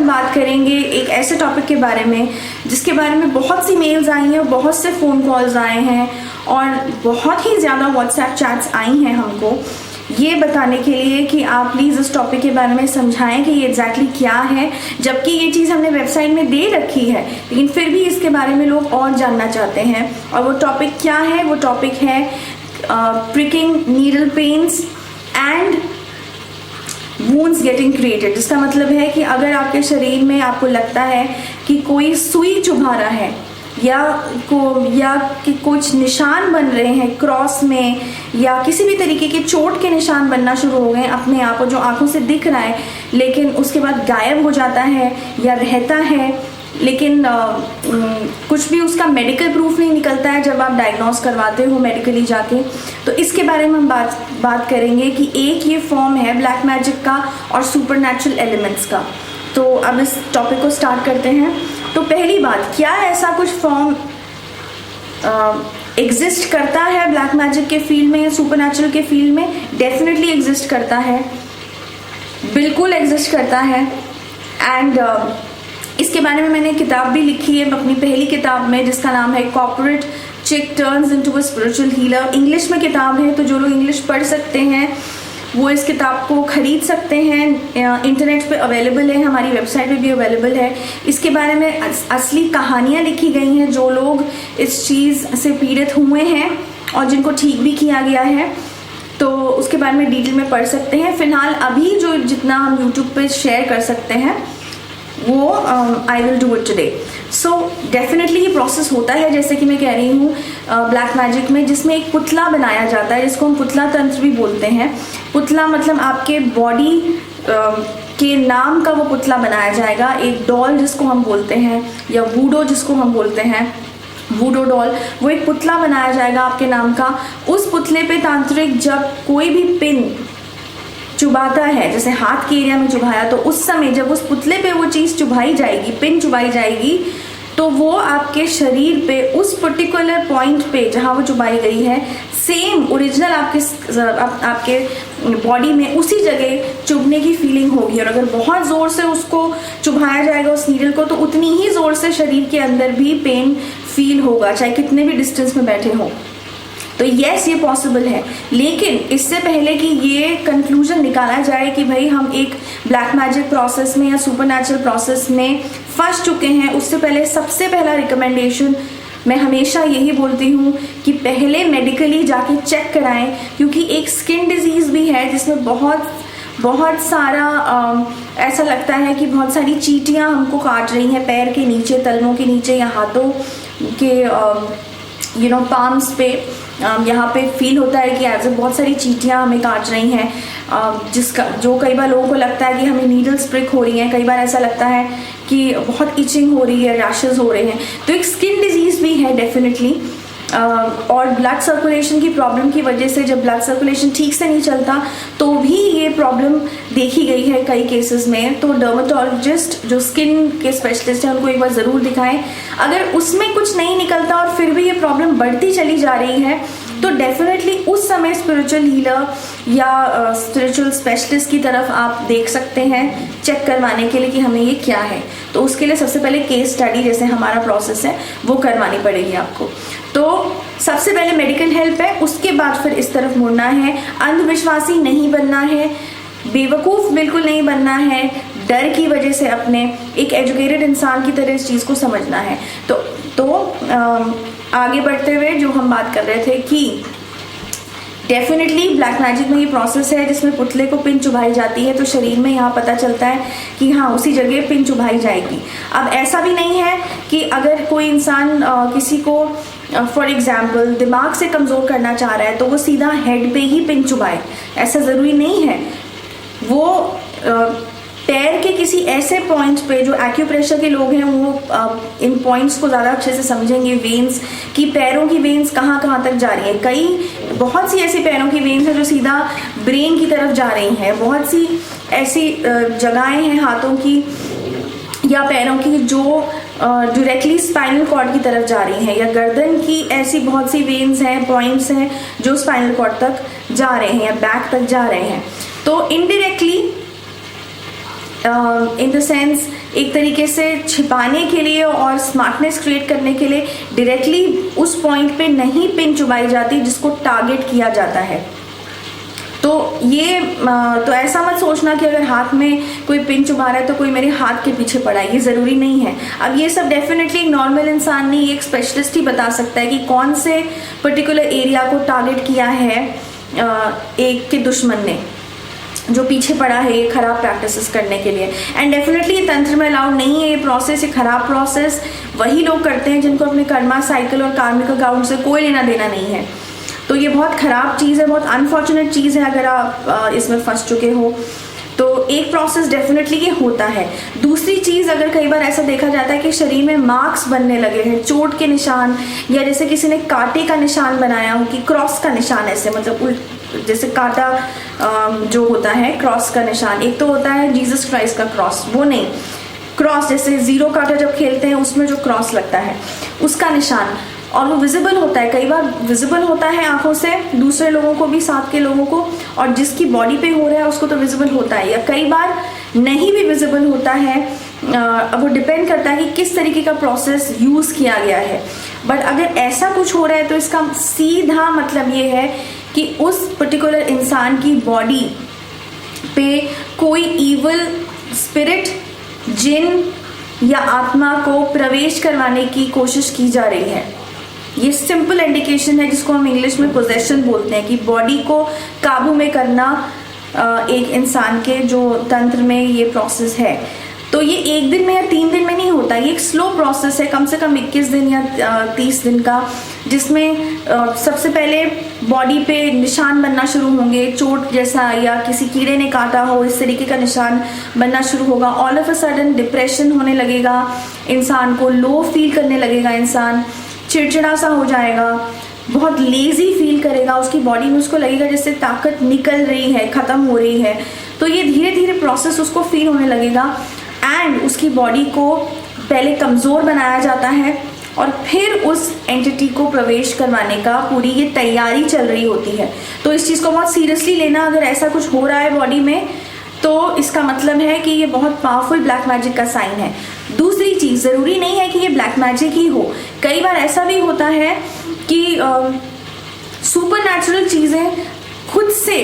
बात करेंगे एक ऐसे टॉपिक के बारे में जिसके बारे में बहुत सी मेल्स आई हैं, बहुत से फ़ोन कॉल्स आए हैं और बहुत ही ज़्यादा व्हाट्सएप चैट्स आई हैं हमको ये बताने के लिए कि आप प्लीज़ इस टॉपिक के बारे में समझाएं कि ये एग्जैक्टली क्या है, जबकि ये चीज़ हमने वेबसाइट में दे रखी है लेकिन फिर भी इसके बारे में लोग और जानना चाहते हैं। और वो टॉपिक क्या है? वो टॉपिक है pricking needle pains and wounds getting created. जिसका मतलब है कि अगर आपके शरीर में आपको लगता है कि कोई सुई चुभा रहा है या कि कुछ निशान बन रहे हैं क्रॉस में या किसी भी तरीके के चोट के निशान बनना शुरू हो गए अपने आप, जो आंखों से दिख रहा है लेकिन उसके बाद गायब हो जाता है या रहता है, लेकिन कुछ भी उसका मेडिकल प्रूफ नहीं निकलता है जब आप डायग्नोस करवाते हो मेडिकली जाके, तो इसके बारे में हम बात करेंगे कि एक ये फॉर्म है ब्लैक मैजिक का और सुपरनैचुरल एलिमेंट्स का। तो अब इस टॉपिक को स्टार्ट करते हैं। तो पहली बात, क्या ऐसा कुछ फॉर्म एग्जिस्ट करता है ब्लैक मैजिक के फील्ड में या सुपरनैचुरल के फील्ड में? डेफिनेटली एग्जिस्ट करता है, बिल्कुल एग्जिस्ट करता है। एंड इसके बारे में मैंने किताब भी लिखी है अपनी पहली किताब में जिसका नाम है कॉर्पोरेट चिक turns into a spiritual healer. English में किताब है तो जो लोग इंग्लिश पढ़ सकते हैं वो इस किताब को ख़रीद सकते हैं, इंटरनेट पे अवेलेबल है, हमारी वेबसाइट पे भी अवेलेबल है। इसके बारे में असली कहानियाँ लिखी गई हैं जो लोग इस चीज़ से पीड़ित हुए हैं और जिनको ठीक भी किया गया है, तो उसके बारे में डिटेल में पढ़ सकते हैं। फ़िलहाल अभी जो जितना हम यूट्यूब पे शेयर कर सकते हैं वो I will do it today. So definitely ये प्रोसेस होता है जैसे कि मैं कह रही हूँ ब्लैक मैजिक में, जिसमें एक पुतला बनाया जाता है जिसको हम पुतला तंत्र भी बोलते हैं। पुतला मतलब आपके बॉडी के नाम का वो पुतला बनाया जाएगा, एक डॉल जिसको हम बोलते हैं या वूडो जिसको हम बोलते हैं, वूडो डॉल, वो एक पुतला बनाया जाएगा आपके नाम का। उस पुतले पे तांत्रिक जब कोई भी पिन चुभाता है, जैसे हाथ के एरिया में चुभाया, तो उस समय जब उस पुतले पे वो चीज़ चुभाई जाएगी, पिन चुभाई जाएगी, तो वो आपके शरीर पे उस पर्टिकुलर पॉइंट पे जहाँ वो चुभाई गई है सेम ओरिजिनल आपके बॉडी में उसी जगह चुभने की फीलिंग होगी। और अगर बहुत ज़ोर से उसको चुभाया जाएगा उस नीडल को, तो उतनी ही ज़ोर से शरीर के अंदर भी पेन फील होगा चाहे कितने भी डिस्टेंस में बैठे हों। तो यस, ये पॉसिबल है, लेकिन इससे पहले कि ये कंक्लूजन निकाला जाए कि भाई हम एक ब्लैक मैजिक प्रोसेस में या सुपरनैचुरल प्रोसेस में फंस चुके हैं, उससे पहले सबसे पहला रिकमेंडेशन मैं हमेशा यही बोलती हूँ कि पहले मेडिकली जाके चेक कराएं, क्योंकि एक स्किन डिजीज़ भी है जिसमें बहुत सारा ऐसा लगता है कि बहुत सारी चींटियाँ हमको काट रही हैं पैर के नीचे, तलवों के नीचे या हाथों के पाम्स पे, यहाँ पे फील होता है कि ऐसे बहुत सारी चींटियाँ हमें काट रही हैं, जो कई बार लोगों को लगता है कि हमें नीडल्स प्रिक हो रही हैं, कई बार ऐसा लगता है कि बहुत इचिंग हो रही है, रैशेस हो रहे हैं। तो एक स्किन डिजीज़ भी है डेफिनेटली। और ब्लड सर्कुलेशन की प्रॉब्लम की वजह से जब ब्लड सर्कुलेशन ठीक से नहीं चलता तो भी ये प्रॉब्लम देखी गई है कई केसेस में। तो डर्मेटोलॉजिस्ट जो स्किन के स्पेशलिस्ट हैं उनको एक बार ज़रूर दिखाएं। अगर उसमें कुछ नहीं निकलता और फिर भी ये प्रॉब्लम बढ़ती चली जा रही है तो डेफिनेटली उस समय स्पिरिचुअल हीलर या स्पिरिचुअल स्पेशलिस्ट की तरफ आप देख सकते हैं चेक करवाने के लिए कि हमें ये क्या है। तो उसके लिए सबसे पहले केस स्टडी जैसे हमारा प्रोसेस है वो करवानी पड़ेगी आपको। तो सबसे पहले मेडिकल हेल्प है, उसके बाद फिर इस तरफ मुड़ना है। अंधविश्वासी नहीं बनना है, बेवकूफ़ बिल्कुल नहीं बनना है, डर की वजह से अपने एक एजुकेटेड इंसान की तरह इस चीज़ को समझना है। तो आगे बढ़ते हुए जो हम बात कर रहे थे कि डेफिनेटली ब्लैक मैजिक में ये प्रोसेस है जिसमें पुतले को पिन चुभाई जाती है, तो शरीर में यहाँ पता चलता है कि हाँ उसी जगह पिन चुभाई जाएगी। अब ऐसा भी नहीं है कि अगर कोई इंसान किसी को फॉर एग्जाम्पल दिमाग से कमज़ोर करना चाह रहा है तो वो सीधा हेड पे ही पिन चुभाए, ऐसा ज़रूरी नहीं है। वो पैर के किसी ऐसे पॉइंट पे, जो एक्यूप्रेशर के लोग हैं वो इन पॉइंट्स को ज़्यादा अच्छे से समझेंगे, वेन्स की, पैरों की वेन्स कहाँ कहाँ तक जा रही हैं। बहुत सी ऐसी पैरों की वेन्स हैं जो सीधा ब्रेन की तरफ जा रही हैं, बहुत सी ऐसी जगहें हैं हाथों की या पैरों की जो डायरेक्टली स्पाइनल कॉर्ड की तरफ जा रही हैं, या गर्दन की ऐसी बहुत सी वेन्स हैं, पॉइंट्स हैं जो स्पाइनल कॉर्ड तक जा रहे हैं या बैक तक जा रहे हैं। तो इनडायरेक्टली इन द सेंस एक तरीके से छिपाने के लिए और स्मार्टनेस क्रिएट करने के लिए डायरेक्टली उस पॉइंट पे नहीं पिन चुभाई जाती जिसको टारगेट किया जाता है। तो ये तो ऐसा मत सोचना कि अगर हाथ में कोई पिन चुभा रहा है तो कोई मेरे हाथ के पीछे पड़ा है, ये ज़रूरी नहीं है। अब ये सब डेफिनेटली एक नॉर्मल इंसान नहीं, एक स्पेशलिस्ट ही बता सकता है कि कौन से पर्टिकुलर एरिया को टारगेट किया है एक के दुश्मन ने जो पीछे पड़ा है ये खराब प्रैक्टिसेस करने के लिए। एंड डेफिनेटली ये तंत्र में अलाउड नहीं है ये प्रोसेस, ये खराब प्रोसेस वही लोग करते हैं जिनको अपने कर्मा साइकिल और कार्मिक अकाउंट से कोई लेना देना नहीं है। तो ये बहुत ख़राब चीज़ है, बहुत अनफॉर्चुनेट चीज़ है अगर आप इसमें फंस चुके हो। तो एक प्रोसेस डेफिनेटली ये होता है। दूसरी चीज़, अगर कई बार ऐसा देखा जाता है कि शरीर में मार्क्स बनने लगे हैं, चोट के निशान, या जैसे किसी ने कांटे का निशान बनाया हो कि क्रॉस का निशान, ऐसे मतलब जैसे कांटा जो होता है क्रॉस का निशान, एक तो होता है जीसस क्राइस्ट का क्रॉस, वो नहीं, क्रॉस जैसे जीरो कांटा जब खेलते हैं उसमें जो क्रॉस लगता है उसका निशान, और वो विजिबल होता है, कई बार विजिबल होता है आंखों से दूसरे लोगों को भी, साथ के लोगों को, और जिसकी बॉडी पे हो रहा है उसको तो विजिबल होता है, या कई बार नहीं भी विजिबल होता है। अब वो डिपेंड करता है कि किस तरीके का प्रोसेस यूज़ किया गया है। बट अगर ऐसा कुछ हो रहा है तो इसका सीधा मतलब ये है कि उस पर्टिकुलर इंसान की बॉडी पे कोई इवल स्पिरिट, जिन या आत्मा को प्रवेश करवाने की कोशिश की जा रही है। ये सिंपल इंडिकेशन है जिसको हम इंग्लिश में पोजेशन बोलते हैं, कि बॉडी को काबू में करना एक इंसान के जो तंत्र में ये प्रोसेस है। तो ये 1 दिन में या 3 दिन में नहीं होता, ये एक स्लो प्रोसेस है, कम से कम 21 दिन या 30 दिन का, जिसमें सबसे पहले बॉडी पे निशान बनना शुरू होंगे, चोट जैसा या किसी कीड़े ने काटा हो इस तरीके का निशान बनना शुरू होगा। All of a sudden depression होने लगेगा इंसान को, लो फील करने लगेगा इंसान, चिड़चिड़ा सा हो जाएगा, बहुत लेजी फील करेगा, उसकी बॉडी में उसको लगेगा जैसे ताकत निकल रही है, ख़त्म हो रही है। तो ये धीरे धीरे प्रोसेस उसको फील होने लगेगा एंड उसकी बॉडी को पहले कमज़ोर बनाया जाता है और फिर उस एंटिटी को प्रवेश करवाने का पूरी ये तैयारी चल रही होती है। तो इस चीज़ को बहुत सीरियसली लेना, अगर ऐसा कुछ हो रहा है बॉडी में तो इसका मतलब है कि ये बहुत पावरफुल ब्लैक मैजिक का साइन है। दूसरी चीज़, ज़रूरी नहीं है कि ये ब्लैक मैजिक ही हो, कई बार ऐसा भी होता है कि सुपर नेचुरल चीज़ें खुद से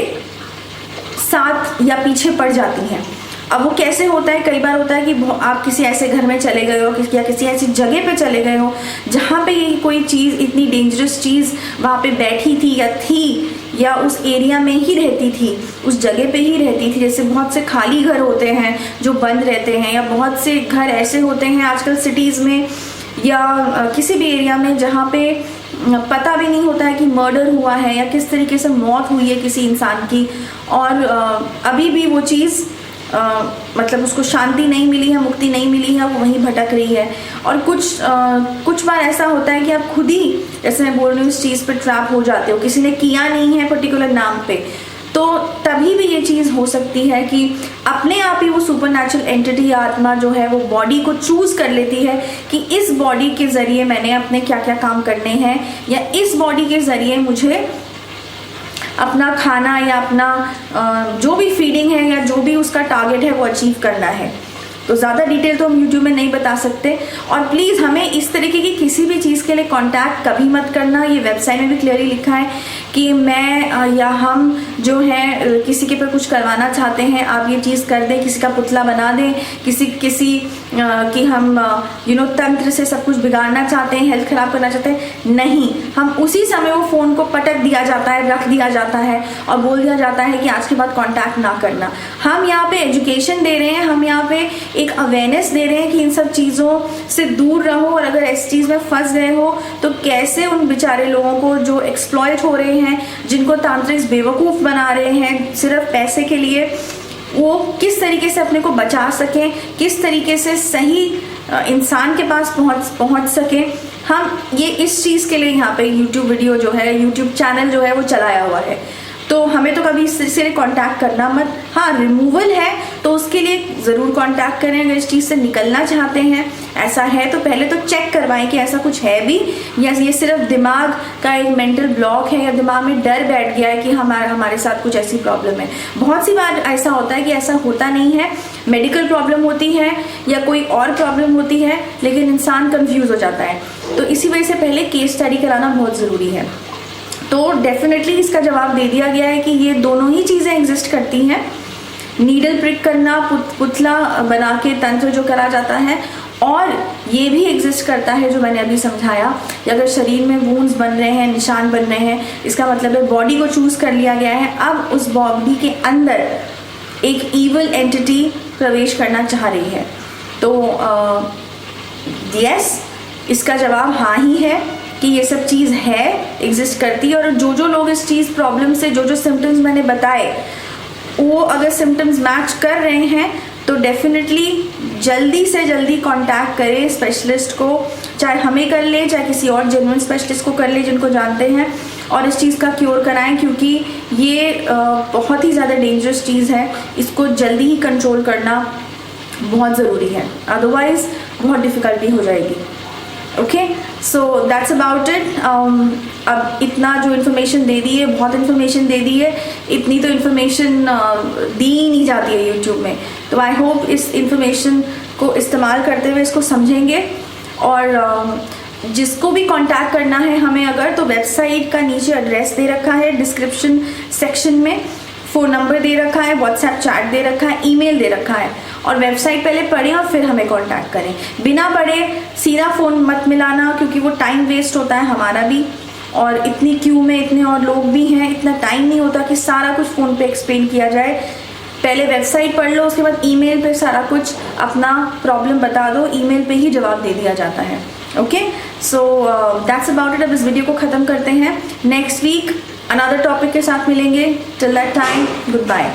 साथ या पीछे पड़ जाती हैं। अब वो कैसे होता है, कई बार होता है कि आप किसी ऐसे घर में चले गए हो या किसी ऐसी जगह पे चले गए हो जहाँ पे ये कोई चीज़, इतनी डेंजरस चीज़ वहाँ पे बैठी थी या उस एरिया में ही रहती थी, उस जगह पे ही रहती थी। जैसे बहुत से खाली घर होते हैं जो बंद रहते हैं, या बहुत से घर ऐसे होते हैं आजकल सिटीज़ में या किसी भी एरिया में जहाँ पे पता भी नहीं होता है कि मर्डर हुआ है या किस तरीके से मौत हुई है किसी इंसान की, और अभी भी वो चीज़ मतलब उसको शांति नहीं मिली है, मुक्ति नहीं मिली है, वो वहीं भटक रही है। और कुछ बार ऐसा होता है कि आप खुद ही, जैसे मैं बोल रही हूँ, इस चीज़ पे ट्रैप हो जाते हो, किसी ने किया नहीं है पर्टिकुलर नाम पे, तो तभी भी ये चीज़ हो सकती है कि अपने आप ही वो सुपरनैचुरल एंटिटी या आत्मा जो है वो बॉडी को चूज़ कर लेती है कि इस बॉडी के ज़रिए मैंने अपने क्या क्या काम करने हैं, या इस बॉडी के ज़रिए मुझे अपना खाना या अपना जो भी फीडिंग है या जो भी उसका टारगेट है वो अचीव करना है। तो ज़्यादा डिटेल तो हम यूट्यूब में नहीं बता सकते। और प्लीज़ हमें इस तरीके की किसी भी चीज़ के लिए कांटेक्ट कभी मत करना। ये वेबसाइट में भी क्लियरली लिखा है कि मैं या हम जो है किसी के पर कुछ करवाना चाहते हैं, आप ये चीज़ कर दें, किसी का पुतला बना दें, किसी कि हम तंत्र से सब कुछ बिगाड़ना चाहते हैं, हेल्थ ख़राब करना चाहते हैं। नहीं, हम उसी समय वो फ़ोन को पटक दिया जाता है, रख दिया जाता है और बोल दिया जाता है कि आज के बाद कॉन्टैक्ट ना करना। हम यहाँ पे एजुकेशन दे रहे हैं, हम यहाँ पे एक अवेयरनेस दे रहे हैं कि इन सब चीज़ों से दूर रहो, और अगर इस चीज़ में फंस गए हो तो कैसे उन बेचारे लोगों को जो एक्सप्लॉयट हो रहे हैं, जिनको तांत्रिक बेवकूफ़ बना रहे हैं सिर्फ पैसे के लिए, वो किस तरीके से अपने को बचा सकें, किस तरीके से सही इंसान के पास पहुंच सकें। हम ये इस चीज़ के लिए यहाँ पे यूट्यूब वीडियो जो है, यूट्यूब चैनल जो है वो चलाया हुआ है। तो हमें तो कभी इससे कांटेक्ट करना मत। हाँ, रिमूवल है तो उसके लिए ज़रूर कांटेक्ट करें। अगर इस चीज़ से निकलना चाहते हैं, ऐसा है तो पहले तो चेक करवाएं कि ऐसा कुछ है भी, या ये सिर्फ दिमाग का एक मेंटल ब्लॉक है, या दिमाग में डर बैठ गया है कि हमारे साथ कुछ ऐसी प्रॉब्लम है। बहुत सी बार ऐसा होता है कि ऐसा होता नहीं है, मेडिकल प्रॉब्लम होती है या कोई और प्रॉब्लम होती है, लेकिन इंसान कंफ्यूज हो जाता है। तो इसी वजह से पहले केस स्टडी कराना बहुत ज़रूरी है। तो डेफिनेटली इसका जवाब दे दिया गया है कि ये दोनों ही चीज़ें एग्जिस्ट करती हैं। नीडल प्रिक करना, पुतला बना के तंत्र जो करा जाता है, और ये भी एग्जिस्ट करता है जो मैंने अभी समझाया कि अगर शरीर में वूंड्स बन रहे हैं, निशान बन रहे हैं, इसका मतलब है बॉडी को चूज़ कर लिया गया है। अब उस बॉडी के अंदर एक ईवल एंटिटी प्रवेश करना चाह रही है। तो यस, इसका जवाब हाँ ही है कि ये सब चीज़ है, एग्जिस्ट करती है। और जो लोग इस चीज़ प्रॉब्लम से जो सिम्टम्स मैंने बताए, वो अगर सिम्टम्स मैच कर रहे हैं तो डेफिनेटली जल्दी से जल्दी कांटेक्ट करें स्पेशलिस्ट को, चाहे हमें कर ले, चाहे किसी और जेन्युइन स्पेशलिस्ट को कर ले जिनको जानते हैं, और इस चीज़ का क्योर कराएं, क्योंकि ये बहुत ही ज़्यादा डेंजरस चीज़ है। इसको जल्दी ही कंट्रोल करना बहुत ज़रूरी है, अदरवाइज़ बहुत डिफ़िकल्टी हो जाएगी। Okay, so that's about it. अब इतना जो इन्फॉर्मेशन दे दी है, बहुत इन्फॉर्मेशन दे दी है, इतनी तो इन्फॉर्मेशन दी ही नहीं जाती है यूट्यूब में। तो आई होप इस इन्फॉर्मेशन को इस्तेमाल करते हुए इसको समझेंगे। और जिसको भी कांटेक्ट करना है हमें अगर, तो वेबसाइट का नीचे एड्रेस दे रखा है, डिस्क्रिप्शन सेक्शन में फ़ोन नंबर दे रखा है, व्हाट्सएप चैट दे रखा है, ईमेल दे रखा है। और वेबसाइट पहले पढ़ें और फिर हमें कांटेक्ट करें। बिना पढ़े सीधा फ़ोन मत मिलाना, क्योंकि वो टाइम वेस्ट होता है हमारा भी, और इतनी क्यू में इतने और लोग भी हैं, इतना टाइम नहीं होता कि सारा कुछ फ़ोन पे एक्सप्लेन किया जाए। पहले वेबसाइट पढ़ लो, उसके बाद ईमेल पे सारा कुछ अपना प्रॉब्लम बता दो, ईमेल पे ही जवाब दे दिया जाता है। Okay, so that's about it. अब इस वीडियो को ख़त्म करते हैं। नेक्स्ट वीक अनदर टॉपिक के साथ मिलेंगे। Till that time, good bye.